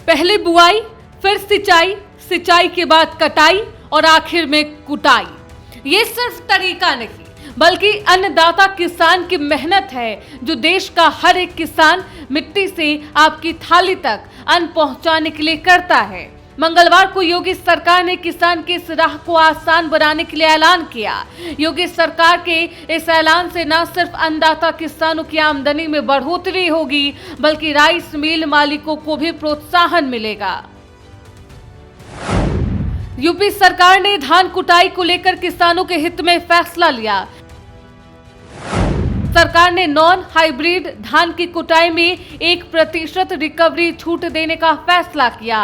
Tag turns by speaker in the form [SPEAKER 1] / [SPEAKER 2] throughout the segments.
[SPEAKER 1] पहले बुआई, फिर सिंचाई, सिंचाई के बाद कटाई और आखिर में कुटाई। ये सिर्फ तरीका नहीं बल्कि अन्नदाता किसान की मेहनत है जो देश का हर एक किसान मिट्टी से आपकी थाली तक अन्न पहुंचाने के लिए करता है। मंगलवार को योगी सरकार ने किसान की इस राह को आसान बनाने के लिए ऐलान किया। योगी सरकार के इस ऐलान से न सिर्फ अन्नदाता किसानों की आमदनी में बढ़ोतरी होगी बल्कि राइस मिल मालिकों को भी प्रोत्साहन मिलेगा। यूपी सरकार ने धान कुटाई को लेकर किसानों के हित में फैसला लिया। सरकार ने नॉन हाइब्रिड धान की कुटाई में 1% रिकवरी छूट देने का फैसला किया।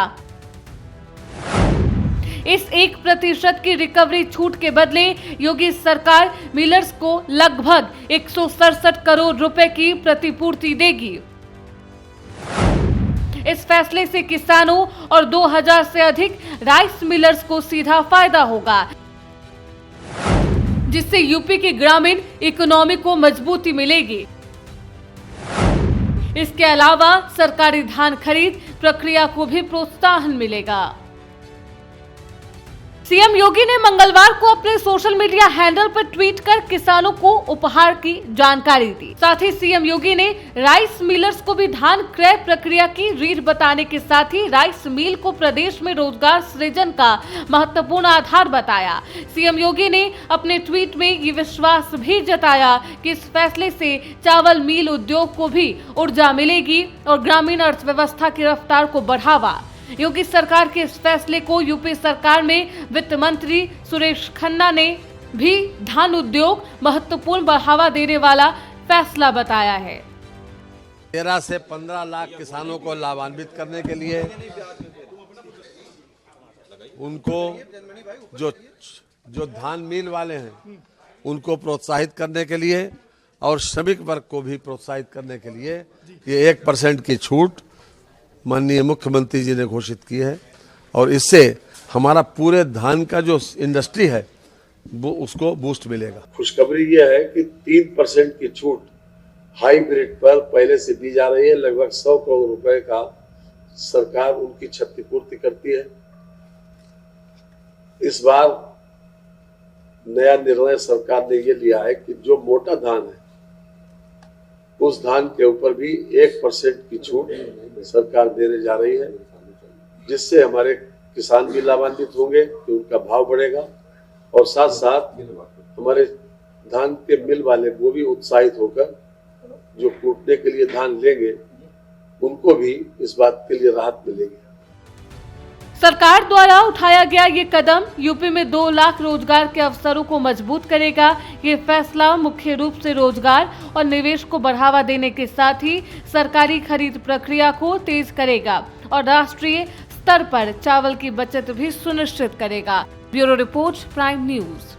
[SPEAKER 1] इस 1% की रिकवरी छूट के बदले योगी सरकार मिलर्स को लगभग 167 करोड़ रुपए की प्रतिपूर्ति देगी। इस फैसले से किसानों और 2000 से अधिक राइस मिलर्स को सीधा फायदा होगा, जिससे यूपी की ग्रामीण इकोनॉमी को मजबूती मिलेगी। इसके अलावा सरकारी धान खरीद प्रक्रिया को भी प्रोत्साहन मिलेगा। सीएम योगी ने मंगलवार को अपने सोशल मीडिया हैंडल पर ट्वीट कर किसानों को उपहार की जानकारी दी। साथ ही सीएम योगी ने राइस मिलर्स को भी धान क्रय प्रक्रिया की रीढ़ बताने के साथ ही राइस मिल को प्रदेश में रोजगार सृजन का महत्वपूर्ण आधार बताया। सीएम योगी ने अपने ट्वीट में ये विश्वास भी जताया कि इस फैसले से चावल मिल उद्योग को भी ऊर्जा मिलेगी और ग्रामीण अर्थव्यवस्था की रफ्तार को बढ़ावा। योगी सरकार के इस फैसले को यूपी सरकार में वित्त मंत्री सुरेश खन्ना ने भी धान उद्योग महत्वपूर्ण बढ़ावा देने वाला फैसला बताया है।
[SPEAKER 2] 13 से 15 लाख किसानों को लाभान्वित करने के लिए, उनको जो धान मिल वाले हैं उनको प्रोत्साहित करने के लिए और श्रमिक वर्ग को भी प्रोत्साहित करने के लिए ये 1% की छूट माननीय मुख्यमंत्री जी ने घोषित की है और इससे हमारा पूरे धान का जो इंडस्ट्री है वो उसको बूस्ट मिलेगा।
[SPEAKER 3] खुशखबरी यह है कि 3% की छूट हाइब्रिड पर पहले से दी जा रही है। लगभग 100 करोड़ रुपए का सरकार उनकी क्षतिपूर्ति करती है। इस बार नया निर्णय सरकार ने ये लिया है कि जो मोटा धान है उस धान के ऊपर भी 1% की छूट सरकार देने जा रही है, जिससे हमारे किसान भी लाभान्वित होंगे कि उनका भाव बढ़ेगा और साथ साथ हमारे धान के मिल वाले वो भी उत्साहित होकर जो कूटने के लिए धान लेंगे उनको भी इस बात के लिए राहत मिलेगी।
[SPEAKER 1] सरकार द्वारा उठाया गया ये कदम यूपी में 2 लाख रोजगार के अवसरों को मजबूत करेगा। ये फैसला मुख्य रूप से रोजगार और निवेश को बढ़ावा देने के साथ ही सरकारी खरीद प्रक्रिया को तेज करेगा और राष्ट्रीय स्तर पर चावल की बचत भी सुनिश्चित करेगा। Bureau report, prime news.